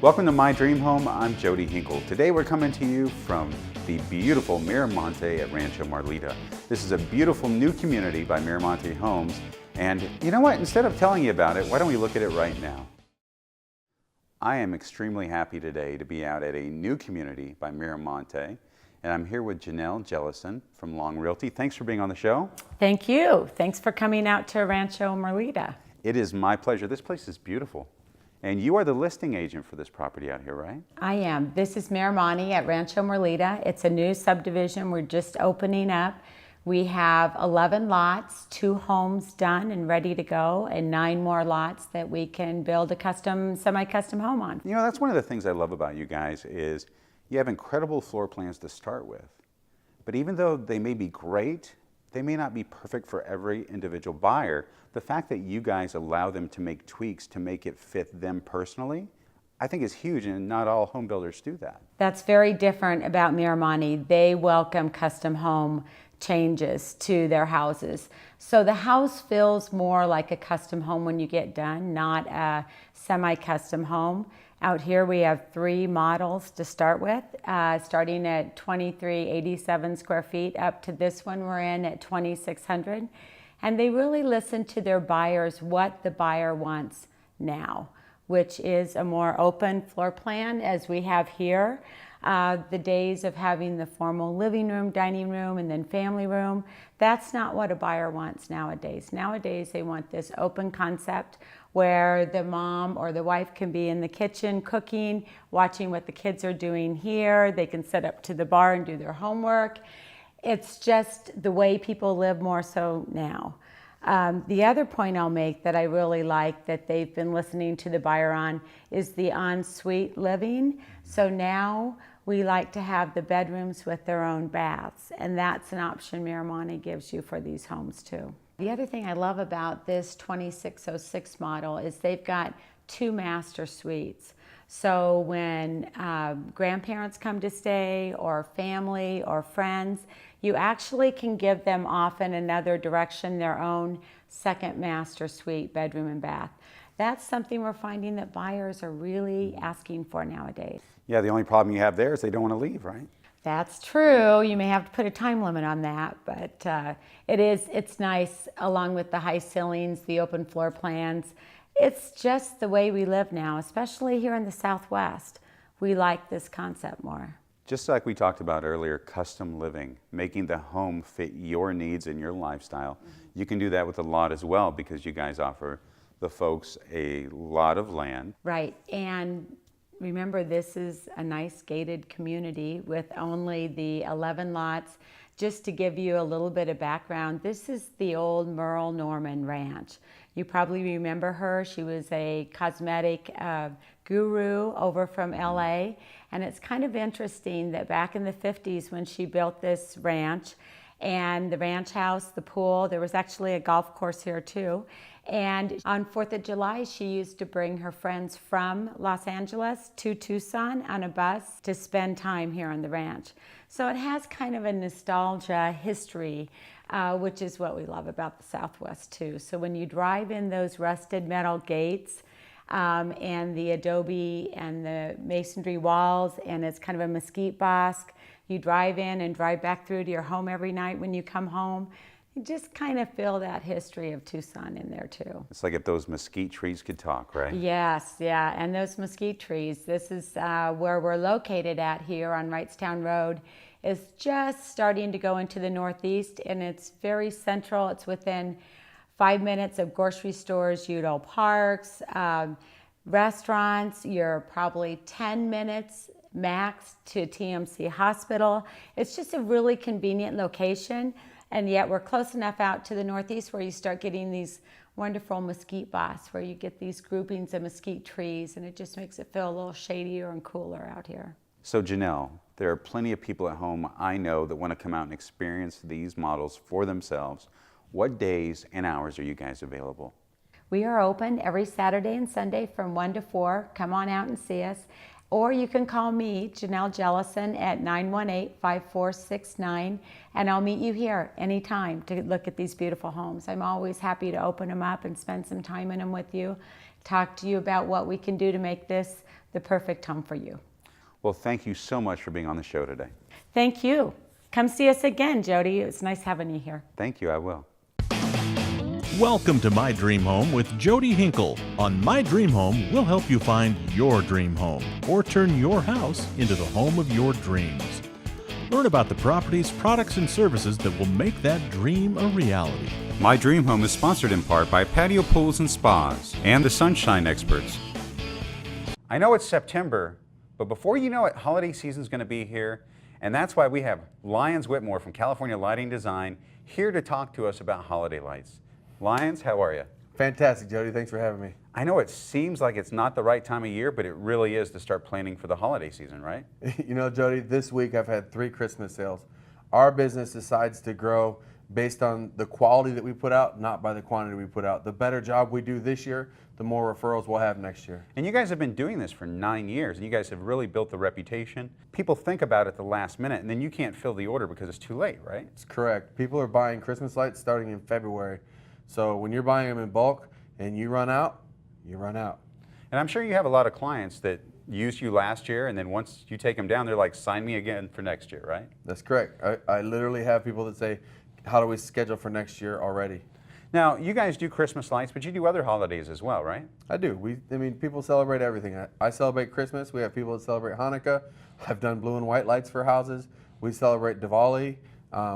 Welcome to My Dream Home. I'm Jody Hinkle. Today we're coming to you from the beautiful Miramonte at Rancho Marlita. This is a beautiful new community by Miramonte Homes. And you know what? Instead of telling you about it, why don't we look at it right now? I am extremely happy today to be out at a new community by Miramonte. And I'm here with Janelle Jellison from Long Realty. Thanks for being on the show. Thank you. Thanks for coming out to Rancho Marlita. It is my pleasure. This place is beautiful. And you are the listing agent for this property out here, right? I am. This is Miramonte at Rancho Marlita. It's a new subdivision we're just opening up. We have 11 lots, 2 homes done and ready to go, and 9 more lots that we can build a custom, semi-custom home on. You know, that's one of the things I love about you guys is you have incredible floor plans to start with. But even though they may be great, they may not be perfect for every individual buyer. The fact that you guys allow them to make tweaks to make it fit them personally, I think is huge, and not all home builders do that. That's very different about Miramonte. They welcome custom home changes to their houses. So the house feels more like a custom home when you get done, not a semi-custom home. Out here we have 3 models to start with, starting at 2387 square feet up to this one we're in at 2600. And they really listen to their buyers, what the buyer wants now, which is a more open floor plan as we have here. The days of having the formal living room, dining room, and then family room, that's not what a buyer wants nowadays. Nowadays they want this open concept where the mom or the wife can be in the kitchen cooking, watching what the kids are doing here. They can sit up to the bar and do their homework. It's just the way people live more so now. The other point I'll make that I really like that they've been listening to the buyer on is the ensuite living. So now we like to have the bedrooms with their own baths, and that's an option Miramonte gives you for these homes too. The other thing I love about this 2606 model is they've got 2 master suites. So when grandparents come to stay, or family or friends, you actually can give them off in another direction their own second master suite, bedroom and bath. That's something we're finding that buyers are really asking for nowadays. Yeah, the only problem you have there is they don't want to leave, right? That's true. You may have to put a time limit on that, but it's nice along with the high ceilings, the open floor plans. It's just the way we live now, especially here in the Southwest. We like this concept more. Just like we talked about earlier, custom living, making the home fit your needs and your lifestyle. You can do that with a lot as well because you guys offer the folks a lot of land. Right, and remember this is a nice gated community with only the 11 lots. Just to give you a little bit of background, this is the old Merle Norman Ranch. You probably remember her. She was a cosmetic guru over from LA. And it's kind of interesting that back in the 50s when she built this ranch, and the ranch house, the pool, there was actually a golf course here too. And on 4th of July, she used to bring her friends from Los Angeles to Tucson on a bus to spend time here on the ranch. So it has kind of a nostalgia history, which is what we love about the Southwest too. So when you drive in those rusted metal gates, and the adobe and the masonry walls, and it's kind of a mesquite bosque. You drive in and drive back through to your home every night when you come home. You just kind of feel that history of Tucson in there too. It's like if those mesquite trees could talk, right? Yes, yeah, and those mesquite trees. This is where we're located at here on Wrightstown Road. Is just starting to go into the northeast, and it's very central. It's within 5 minutes of grocery stores, Udall Parks, restaurants. You're probably 10 minutes max to TMC Hospital. It's just a really convenient location, and yet we're close enough out to the northeast where you start getting these wonderful mesquite bosques, where you get these groupings of mesquite trees, and it just makes it feel a little shadier and cooler out here. So Janelle, there are plenty of people at home I know that want to come out and experience these models for themselves. What days and hours are you guys available? We are open every Saturday and Sunday from 1 to 4. Come on out and see us. Or you can call me, Janelle Jellison, at 918-5469, and I'll meet you here anytime to look at these beautiful homes. I'm always happy to open them up and spend some time in them with you, talk to you about what we can do to make this the perfect home for you. Well, thank you so much for being on the show today. Thank you. Come see us again, Jody. It's nice having you here. Thank you, I will. Welcome to My Dream Home with Jody Hinkle. On My Dream Home, we'll help you find your dream home or turn your house into the home of your dreams. Learn about the properties, products, and services that will make that dream a reality. My Dream Home is sponsored in part by Patio Pools and Spas and the Sunshine Experts. I know it's September, but before you know it, holiday season's going to be here, and that's why we have Lyons Whitmore from California Lighting Design here to talk to us about holiday lights. Lyons, how are you? Fantastic, Jody. Thanks for having me. I know it seems like it's not the right time of year, but it really is to start planning for the holiday season, right? You know, Jody, this week I've had 3 Christmas sales. Our business decides to grow based on the quality that we put out, not by the quantity we put out. The better job we do this year, the more referrals we'll have next year. And you guys have been doing this for 9 years, and you guys have really built the reputation. People think about it the last minute, and then you can't fill the order because it's too late, right? It's correct. People are buying Christmas lights starting in February. So when you're buying them in bulk and you run out, you run out. And I'm sure you have a lot of clients that used you last year, and then once you take them down, they're like, sign me again for next year, right? That's correct. I literally have people that say, how do we schedule for next year already? Now, you guys do Christmas lights, but you do other holidays as well, right? I do. I mean, people celebrate everything. I celebrate Christmas. We have people that celebrate Hanukkah. I've done blue and white lights for houses. We celebrate Diwali,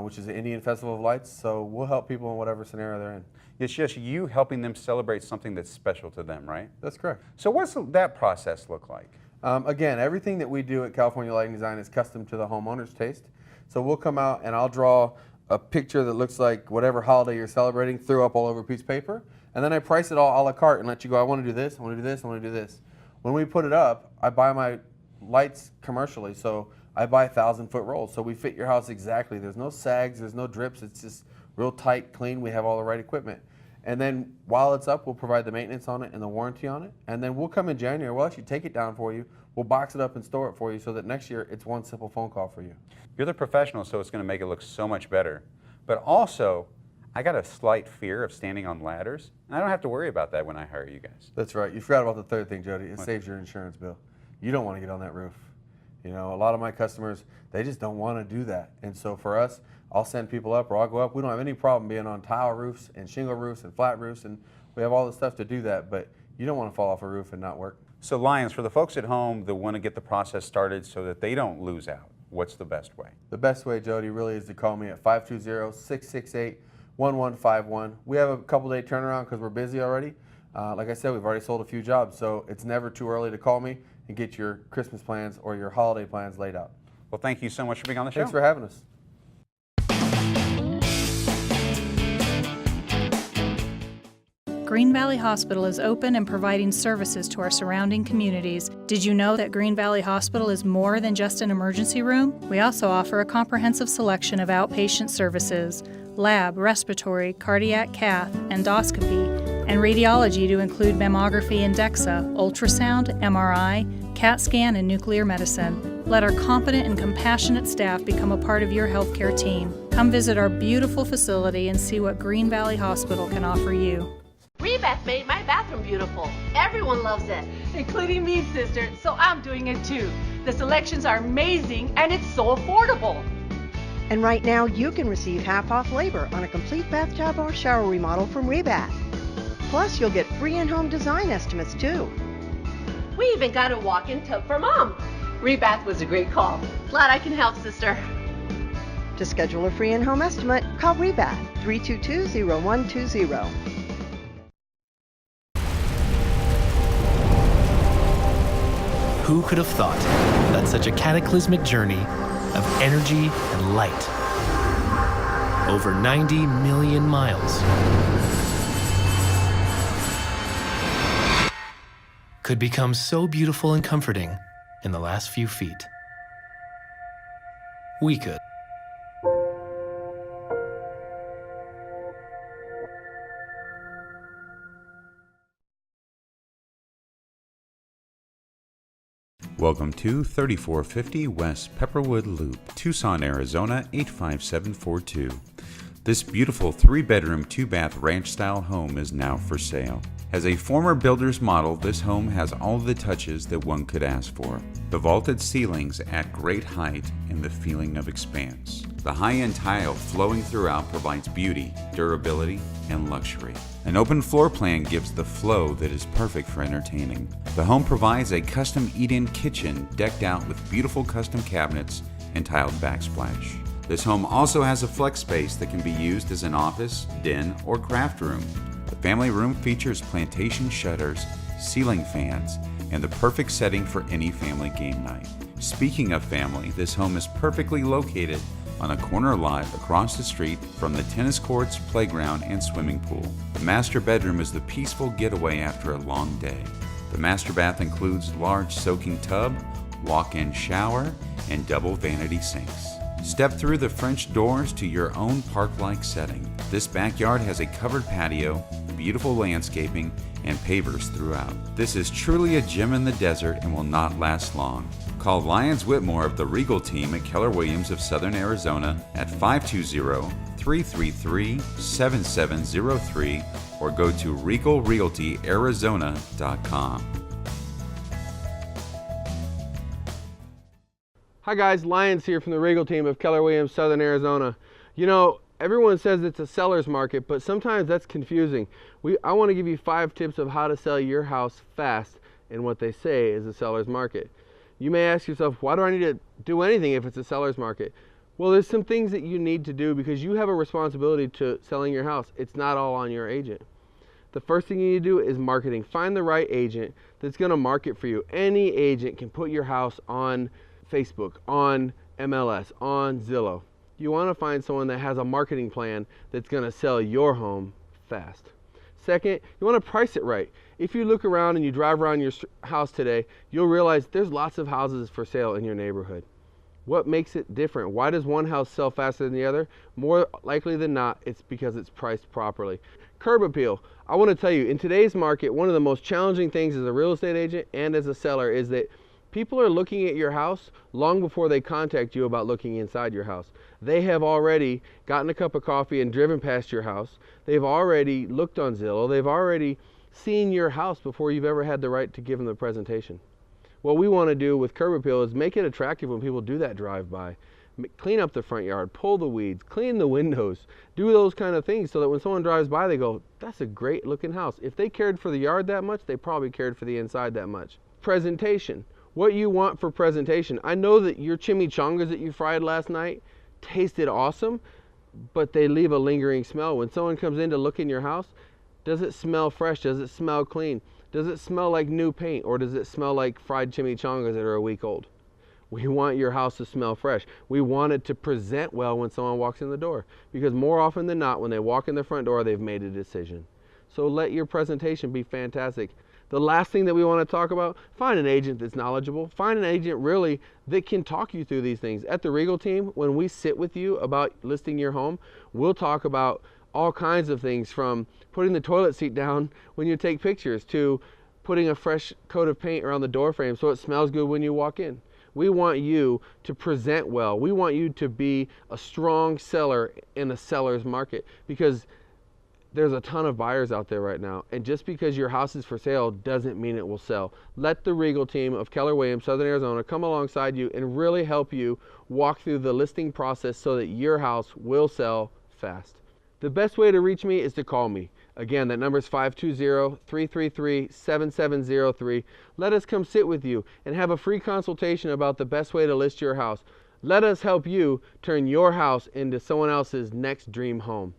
which is the Indian festival of lights. So we'll help people in whatever scenario they're in. It's just you helping them celebrate something that's special to them, right? That's correct. So what's that process look like? Again, everything that we do at California Lighting Design is custom to the homeowner's taste. So we'll come out and I'll draw a picture that looks like whatever holiday you're celebrating, throw up all over a piece of paper, and then I price it all a la carte and let you go, I want to do this, I want to do this, I want to do this. When we put it up, I buy my lights commercially, so I buy 1,000-foot rolls, so we fit your house exactly. There's no sags, there's no drips, it's just real tight, clean, we have all the right equipment. And then while it's up, we'll provide the maintenance on it and the warranty on it, and then we'll come in January, we'll actually take it down for you, we'll box it up and store it for you so that next year it's one simple phone call for you. You're the professional, so it's going to make it look so much better. But also, I got a slight fear of standing on ladders, and I don't have to worry about that when I hire you guys. That's right. You forgot about the third thing, Jody. It saves your insurance bill. You don't want to get on that roof. You know, a lot of my customers, they just don't want to do that. And so for us, I'll send people up or I'll go up. We don't have any problem being on tile roofs and shingle roofs and flat roofs, and we have all the stuff to do that, but you don't want to fall off a roof and not work. So Lyons, for the folks at home that want to get the process started so that they don't lose out, what's the best way? The best way, Jody, really is to call me at 520-668-1151. We have a couple-day turnaround because we're busy already. Like I said, we've already sold a few jobs, so it's never too early to call me and get your Christmas plans or your holiday plans laid out. Well, thank you so much for being on the show. Thanks for having us. Green Valley Hospital is open and providing services to our surrounding communities. Did you know that Green Valley Hospital is more than just an emergency room? We also offer a comprehensive selection of outpatient services, lab, respiratory, cardiac cath, endoscopy, and radiology to include mammography and DEXA, ultrasound, MRI, CAT scan, and nuclear medicine. Let our competent and compassionate staff become a part of your healthcare team. Come visit our beautiful facility and see what Green Valley Hospital can offer you. Rebeck made my bathroom beautiful. Everyone loves it. Including me, sister, so I'm doing it too. The selections are amazing and it's so affordable. And right now you can receive half off labor on a complete bathtub or shower remodel from Rebath. Plus you'll get free in-home design estimates too. We even got a walk-in tub for Mom. Rebath was a great call. Glad I can help, sister. To schedule a free in-home estimate, call Rebath 322-0120. Who could have thought that such a cataclysmic journey of energy and light, over 90 million miles, could become so beautiful and comforting in the last few feet? We could. Welcome to 3450 West Pepperwood Loop, Tucson, Arizona 85742. This beautiful 3-bedroom, 2-bath ranch-style home is now for sale. As a former builder's model, this home has all the touches that one could ask for. The vaulted ceilings add great height and the feeling of expanse. The high-end tile flowing throughout provides beauty, durability, and luxury. An open floor plan gives the flow that is perfect for entertaining. The home provides a custom eat-in kitchen decked out with beautiful custom cabinets and tiled backsplash. This home also has a flex space that can be used as an office, den, or craft room. The family room features plantation shutters, ceiling fans, and the perfect setting for any family game night. Speaking of family, this home is perfectly located on a corner lot across the street from the tennis courts, playground, and swimming pool. The master bedroom is the peaceful getaway after a long day. The master bath includes large soaking tub, walk-in shower, and double vanity sinks. Step through the French doors to your own park-like setting. This backyard has a covered patio, beautiful landscaping, and pavers throughout. This is truly a gem in the desert and will not last long. Call Lyons Whitmore of the Regal team at Keller Williams of Southern Arizona at 520-333-7703 or go to regalrealtyarizona.com. Hi guys, Lyons here from the Regal team of Keller Williams, Southern Arizona. You know, everyone says it's a seller's market, but sometimes that's confusing. I want to give you 5 tips of how to sell your house fast in what they say is a seller's market. You may ask yourself, why do I need to do anything if it's a seller's market? Well, there's some things that you need to do because you have a responsibility to selling your house. It's not all on your agent. The first thing you need to do is marketing. Find the right agent that's going to market for you. Any agent can put your house on Facebook, on MLS, on Zillow. You want to find someone that has a marketing plan that's going to sell your home fast. Second, you want to price it right. If you look around and you drive around your house today, you'll realize there's lots of houses for sale in your neighborhood. What makes it different? Why does one house sell faster than the other? More likely than not, it's because it's priced properly. Curb appeal. I want to tell you, in today's market, one of the most challenging things as a real estate agent and as a seller is that people are looking at your house long before they contact you about looking inside your house. They have already gotten a cup of coffee and driven past your house. They've already looked on Zillow. They've already seen your house before you've ever had the right to give them the presentation. What we want to do with curb appeal is make it attractive when people do that drive-by. Clean up the front yard, pull the weeds, clean the windows, do those kind of things so that when someone drives by, they go, that's a great looking house. If they cared for the yard that much, they probably cared for the inside that much. Presentation. What you want for presentation. I know that your chimichangas that you fried last night tasted awesome, but they leave a lingering smell. When someone comes in to look in your house, does it smell fresh? Does it smell clean? Does it smell like new paint, or does it smell like fried chimichangas that are a week old? We want your house to smell fresh. We want it to present well when someone walks in the door, because more often than not, when they walk in the front door, they've made a decision. So let your presentation be fantastic. The last thing that we want to talk about, find an agent that's knowledgeable. Find an agent really that can talk you through these things. At the Regal team, when we sit with you about listing your home, we'll talk about all kinds of things, from putting the toilet seat down when you take pictures to putting a fresh coat of paint around the door frame so it smells good when you walk in. We want you to present well. We want you to be a strong seller in a seller's market, because there's a ton of buyers out there right now, and just because your house is for sale doesn't mean it will sell. Let the Regal team of Keller Williams, Southern Arizona, come alongside you and really help you walk through the listing process so that your house will sell fast. The best way to reach me is to call me. Again, that number is 520-333-7703. Let us come sit with you and have a free consultation about the best way to list your house. Let us help you turn your house into someone else's next dream home.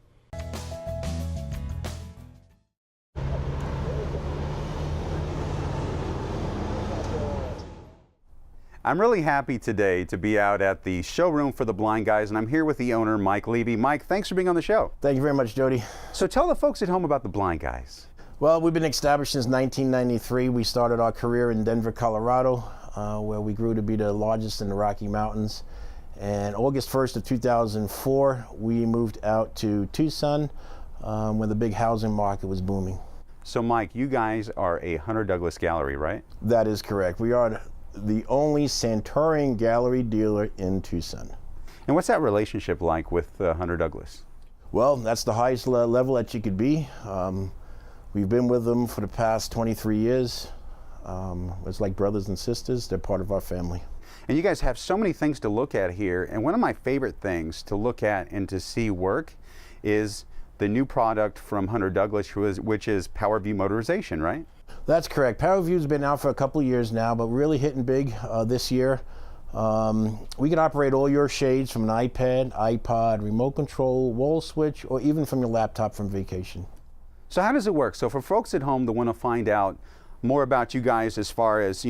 I'm really happy today to be out at the showroom for the blind guys, and I'm here with the owner, Mike Levy. Mike, thanks for being on the show. Thank you very much, Jody. So tell the folks at home about the blind guys. Well, we've been established since 1993. We started our career in Denver, Colorado, where we grew to be the largest in the Rocky Mountains. And August 1st of 2004, we moved out to Tucson, where the big housing market was booming. So Mike, you guys are a Hunter Douglas gallery, right? That is correct. We are the only Santorian gallery dealer in Tucson. And what's that relationship like with Hunter Douglas? Well, that's the highest level that you could be. We've been with them for the past 23 years. It's like brothers and sisters. They're part of our family. And you guys have so many things to look at here. And one of my favorite things to look at and to see work is the new product from Hunter Douglas, which is PowerView motorization, right? That's correct. PowerView's been out for a couple of years now, but really hitting big this year. We can operate all your shades from an iPad, iPod, remote control, wall switch, or even from your laptop from vacation. So how does it work? So for folks at home that want to find out more about you guys as far as,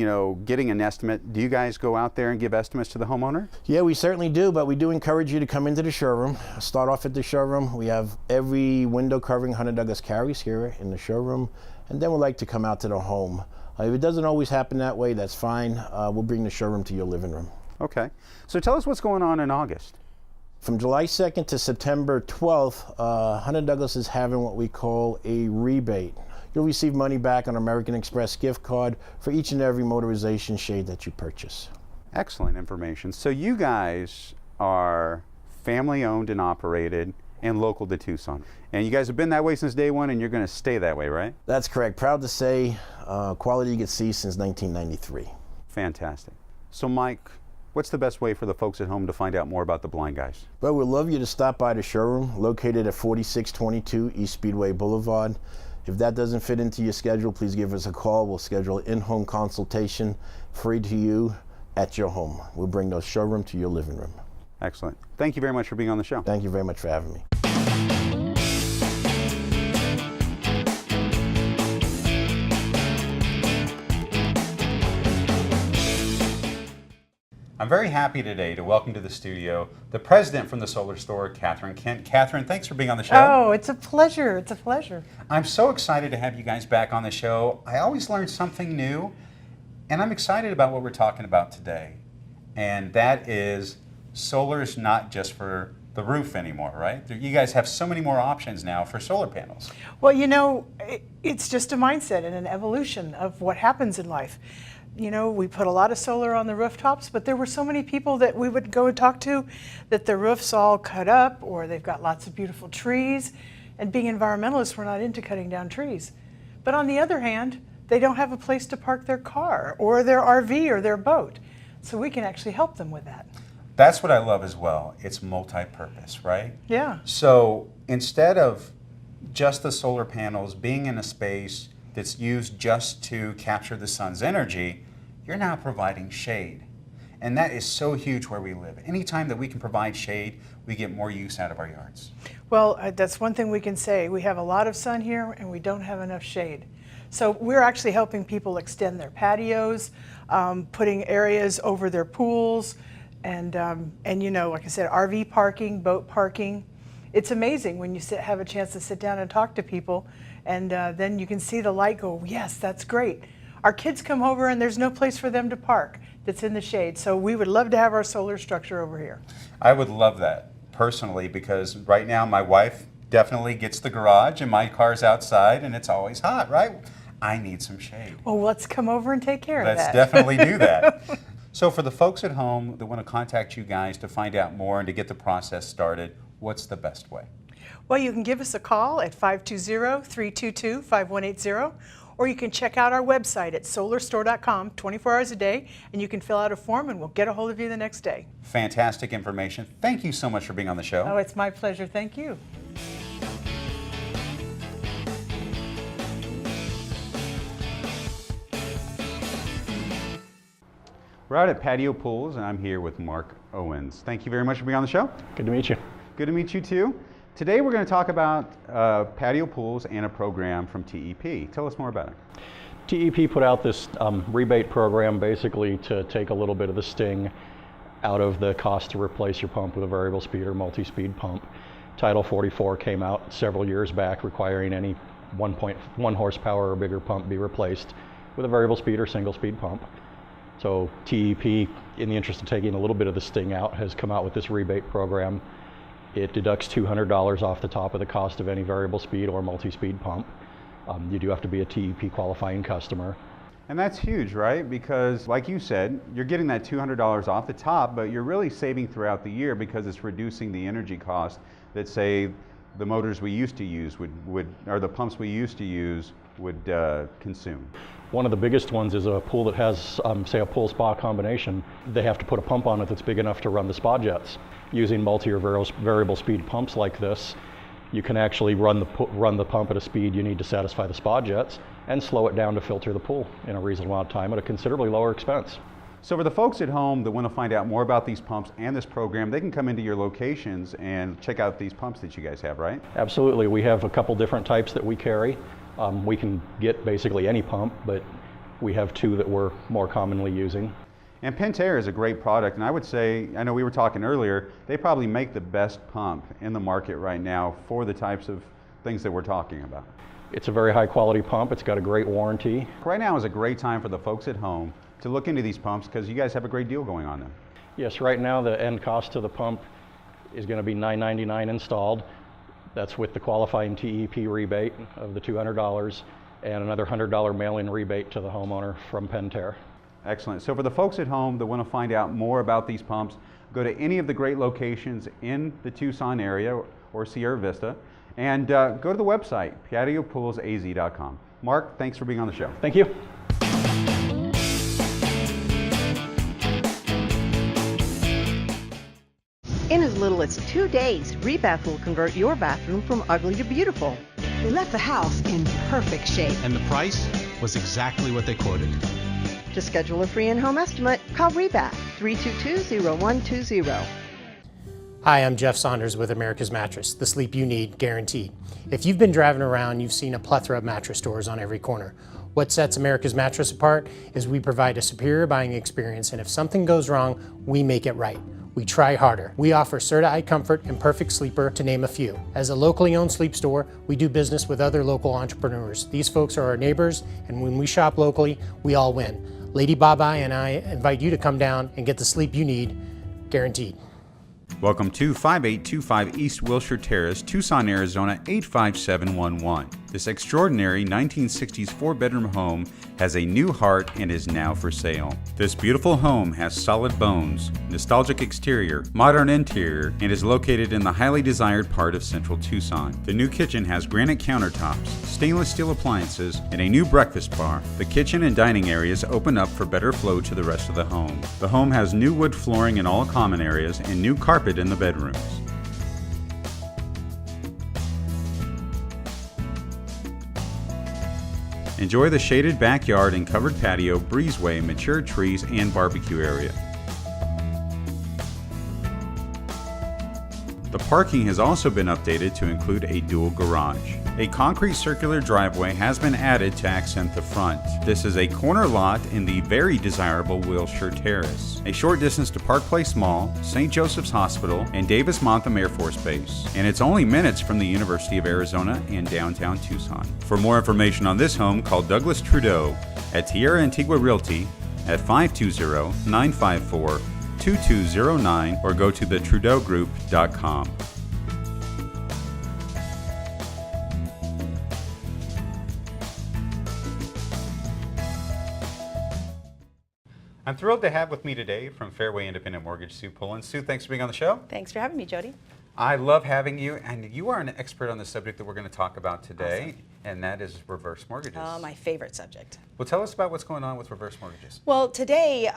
getting an estimate, do you guys go out there and give estimates to the homeowner? Yeah, we certainly do, but we do encourage you to come into the showroom. Start off at the showroom. We have every window covering Hunter Douglas carries here in the showroom, and then we'd like to come out to the home. If it doesn't always happen that way, that's fine. We'll bring the showroom to your living room. Okay. So tell us what's going on in August. From July 2nd to September 12th, Hunter Douglas is having what we call a rebate. You'll receive money back on American Express gift card for each and every motorization shade that you purchase. Excellent information. So you guys are family owned and operated and local to Tucson. And you guys have been that way since day one, and you're going to stay that way, right? That's correct. Proud to say, quality you can see since 1993. Fantastic. So Mike, what's the best way for the folks at home to find out more about the Blind Guys? Well, we'd love you to stop by the showroom located at 4622 East Speedway Boulevard. If that doesn't fit into your schedule, please give us a call. We'll schedule an in-home consultation free to you at your home. We'll bring the showroom to your living room. Excellent. Thank you very much for being on the show. Thank you very much for having me. I'm very happy today to welcome to the studio the president from the Solar Store, Catherine Kent. Catherine, thanks for being on the show. Oh, it's a pleasure. It's a pleasure. I'm so excited to have you guys back on the show. I always learn something new, and I'm excited about what we're talking about today. And that is solar's not just for the roof anymore, right? You guys have so many more options now for solar panels. Well, it's just a mindset and an evolution of what happens in life. We put a lot of solar on the rooftops, but there were so many people that we would go and talk to that the roof's all cut up or they've got lots of beautiful trees. And being environmentalists, we're not into cutting down trees. But on the other hand, they don't have a place to park their car or their RV or their boat. So we can actually help them with that. That's what I love as well. It's multi-purpose, right? Yeah. So instead of just the solar panels being in a space that's used just to capture the sun's energy, you're now providing shade. And that is so huge where we live. Anytime that we can provide shade, we get more use out of our yards. Well, that's one thing we can say. We have a lot of sun here and we don't have enough shade. So we're actually helping people extend their patios, putting areas over their pools, and like I said, RV parking, boat parking. It's amazing when you have a chance to sit down and talk to people, and then you can see the light go, yes, that's great. Our kids come over and there's no place for them to park that's in the shade. So we would love to have our solar structure over here. I would love that personally, because right now my wife definitely gets the garage and my car's outside and it's always hot, right? I need some shade. Well, let's come over and take care of that. Let's definitely do that. So for the folks at home that want to contact you guys to find out more and to get the process started, what's the best way? Well, you can give us a call at 520-322-5180, or you can check out our website at solarstore.com 24 hours a day, and you can fill out a form and we'll get a hold of you the next day. Fantastic information. Thank you so much for being on the show. Oh, it's my pleasure. Thank you. We're out at Patio Pools, and I'm here with Mark Owens. Thank you very much for being on the show. Good to meet you. Good to meet you too. Today we're going to talk about Patio Pools and a program from TEP. Tell us more about it. TEP put out this rebate program basically to take a little bit of the sting out of the cost to replace your pump with a variable speed or multi-speed pump. Title 44 came out several years back requiring any 1.1 horsepower or bigger pump be replaced with a variable speed or single speed pump. So TEP, in the interest of taking a little bit of the sting out, has come out with this rebate program. It deducts $200 off the top of the cost of any variable speed or multi-speed pump. You do have to be a TEP qualifying customer. And that's huge, right? Because like you said, you're getting that $200 off the top, but you're really saving throughout the year because it's reducing the energy cost that, say, the motors we used to use or the pumps we used to use would consume? One of the biggest ones is a pool that has, say, a pool spa combination. They have to put a pump on it that's big enough to run the spa jets. Using multi or variable speed pumps like this, you can actually run the pump at a speed you need to satisfy the spa jets and slow it down to filter the pool in a reasonable amount of time at a considerably lower expense. So for the folks at home that want to find out more about these pumps and this program, they can come into your locations and check out these pumps that you guys have, right? Absolutely. We have a couple different types that we carry. We can get basically any pump, but we have two that we're more commonly using. And Pentair is a great product, and I would say, I know we were talking earlier, they probably make the best pump in the market right now for the types of things that we're talking about. It's a very high quality pump. It's got a great warranty. Right now is a great time for the folks at home to look into these pumps because you guys have a great deal going on them. Yes, right now the end cost of the pump is going to be $999 installed. That's with the qualifying TEP rebate of the $200 and another $100 mail-in rebate to the homeowner from Pentair. Excellent. So for the folks at home that want to find out more about these pumps, go to any of the great locations in the Tucson area or Sierra Vista and go to the website, patiopoolsaz.com. Mark, thanks for being on the show. Thank you. In as little as 2 days, Rebath will convert your bathroom from ugly to beautiful. They left the house in perfect shape. And the price was exactly what they quoted. To schedule a free in-home estimate, call Rebath 322-0120. Hi, I'm Jeff Saunders with America's Mattress, the sleep you need, guaranteed. If you've been driving around, you've seen a plethora of mattress stores on every corner. What sets America's Mattress apart is we provide a superior buying experience, and if something goes wrong, we make it right. We try harder. We offer Certa Comfort and Perfect Sleeper, to name a few. As a locally owned sleep store, we do business with other local entrepreneurs. These folks are our neighbors, and when we shop locally, we all win. Lady Baba and I invite you to come down and get the sleep you need, guaranteed. Welcome to 5825 East Wilshire Terrace, Tucson, Arizona 85711. This extraordinary 1960s four-bedroom home has a new heart and is now for sale. This beautiful home has solid bones, nostalgic exterior, modern interior, and is located in the highly desired part of central Tucson. The new kitchen has granite countertops, stainless steel appliances, and a new breakfast bar. The kitchen and dining areas open up for better flow to the rest of the home. The home has new wood flooring in all common areas and new carpet in the bedrooms. Enjoy the shaded backyard and covered patio, breezeway, mature trees, and barbecue area. The parking has also been updated to include a dual garage. A concrete circular driveway has been added to accent the front. This is a corner lot in the very desirable Wilshire Terrace, a short distance to Park Place Mall, St. Joseph's Hospital, and Davis-Monthan Air Force Base. And it's only minutes from the University of Arizona and downtown Tucson. For more information on this home, call Douglas Trudeau at Tierra Antigua Realty at 520-954-2209 or go to thetrudeaugroup.com. I'm thrilled to have with me today from Fairway Independent Mortgage, Sue Pullen. Sue, thanks for being on the show. Thanks for having me, Jody. I love having you, and you are an expert on the subject that we're going to talk about today, awesome. And that is reverse mortgages. Oh, my favorite subject. Well, tell us about what's going on with reverse mortgages. Well, today,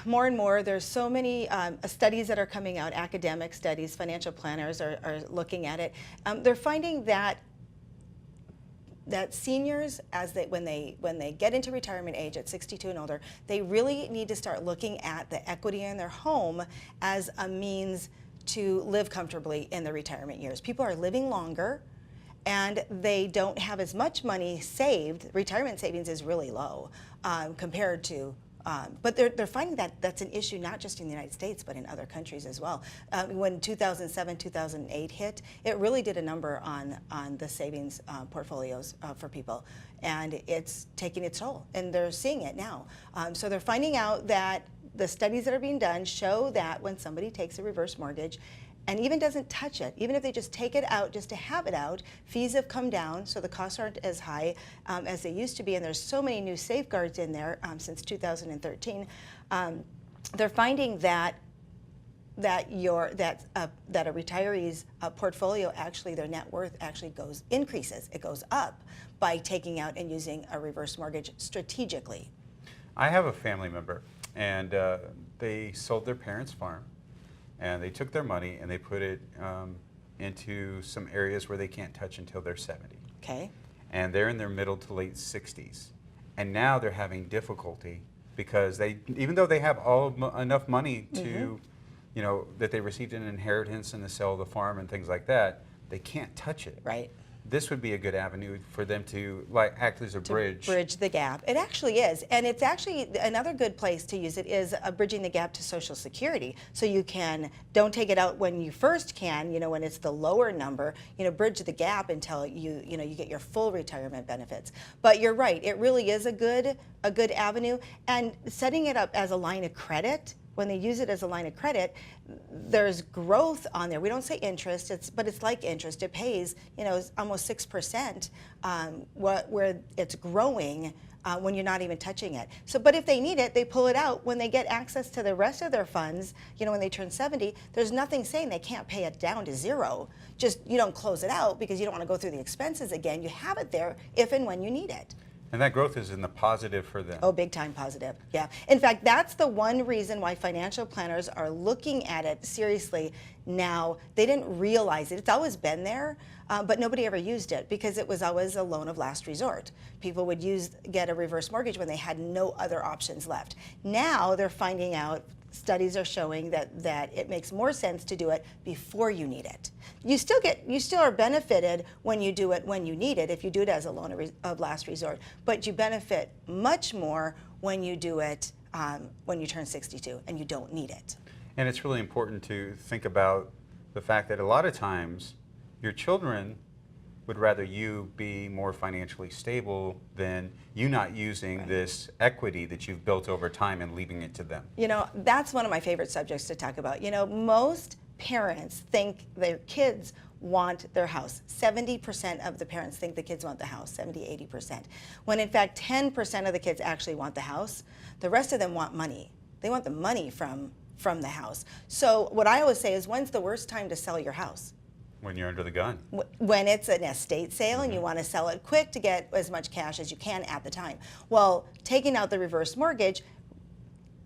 more and more, there's so many studies that are coming out, academic studies, financial planners are looking at it. They're finding that seniors, when they get into retirement age at 62 and older, they really need to start looking at the equity in their home as a means to live comfortably in their retirement years. People are living longer and they don't have as much money saved. Retirement savings is really low compared to but they're finding that that's an issue not just in the United States, but in other countries as well. When 2007, 2008 hit, it really did a number on the savings portfolios for people. And it's taking its toll, and they're seeing it now. So they're finding out that the studies that are being done show that when somebody takes a reverse mortgage and even doesn't touch it, even if they just take it out just to have it out, fees have come down, so the costs aren't as high as they used to be, and there's so many new safeguards in there since 2013. They're finding that that a retiree's portfolio, actually their net worth actually increases. It goes up by taking out and using a reverse mortgage strategically. I have a family member, and they sold their parents' farm, and they took their money and they put it into some areas where they can't touch until they're 70. Okay. And they're in their middle to late 60s. And now they're having difficulty because even though they have enough money to, you know, that they received an inheritance and the sale of the farm and things like that, they can't touch it. Right. This would be a good avenue for them to act as a bridge. Bridge the gap. It actually is. And it's actually another good place to use it is bridging the gap to Social Security. So you don't take it out when you first can, you know, when it's the lower number, you know, bridge the gap until you get your full retirement benefits. But you're right, it really is a good avenue. And setting it up as a line of credit, when they use it as a line of credit, there's growth on there. We don't say interest, but it's like interest. It pays, you know, almost 6%, where it's growing when you're not even touching it. So, but if they need it, they pull it out. When they get access to the rest of their funds, you know, when they turn 70, there's nothing saying they can't pay it down to zero. Just you don't close it out because you don't want to go through the expenses again. You have it there if and when you need it. And that growth is in the positive for them. Oh, big time positive, yeah. In fact, that's the one reason why financial planners are looking at it seriously now. They didn't realize it. It's always been there, but nobody ever used it because it was always a loan of last resort. People would get a reverse mortgage when they had no other options left. Now they're finding out, studies are showing that it makes more sense to do it before you need it. You still are benefited when you do it when you need it, if you do it as a loan of last resort, but you benefit much more when you do it when you turn 62 and you don't need it. And it's really important to think about the fact that a lot of times your children would rather you be more financially stable than you not using this equity that you've built over time and leaving it to them. You know, that's one of my favorite subjects to talk about. You know, most parents think their kids want their house. 70% of the parents think the kids want the house, 70, 80%. When in fact 10% of the kids actually want the house. The rest of them want money. They want the money from the house. So what I always say is, when's the worst time to sell your house? When you're under the gun. When it's an estate sale and you want to sell it quick to get as much cash as you can at the time. Well, taking out the reverse mortgage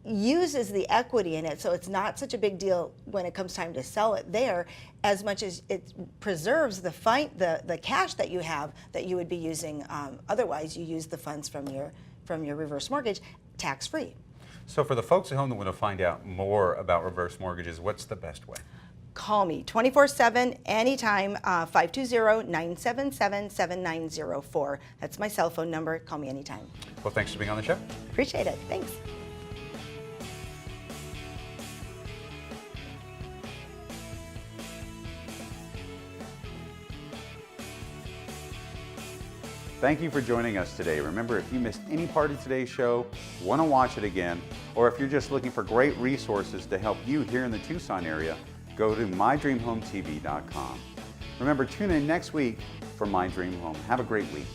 uses the equity in it, so it's not such a big deal when it comes time to sell it there, as much as it preserves the cash that you have that you would be using otherwise. You use the funds from your reverse mortgage tax-free. So for the folks at home that want to find out more about reverse mortgages, what's the best way? Call me 24/7 anytime, 520-977-7904. That's my cell phone number. Call me anytime. Well, thanks for being on the show. Appreciate it. Thanks. Thank you for joining us today. Remember, if you missed any part of today's show, want to watch it again, or if you're just looking for great resources to help you here in the Tucson area, go to mydreamhometv.com. Remember, tune in next week for My Dream Home. Have a great week.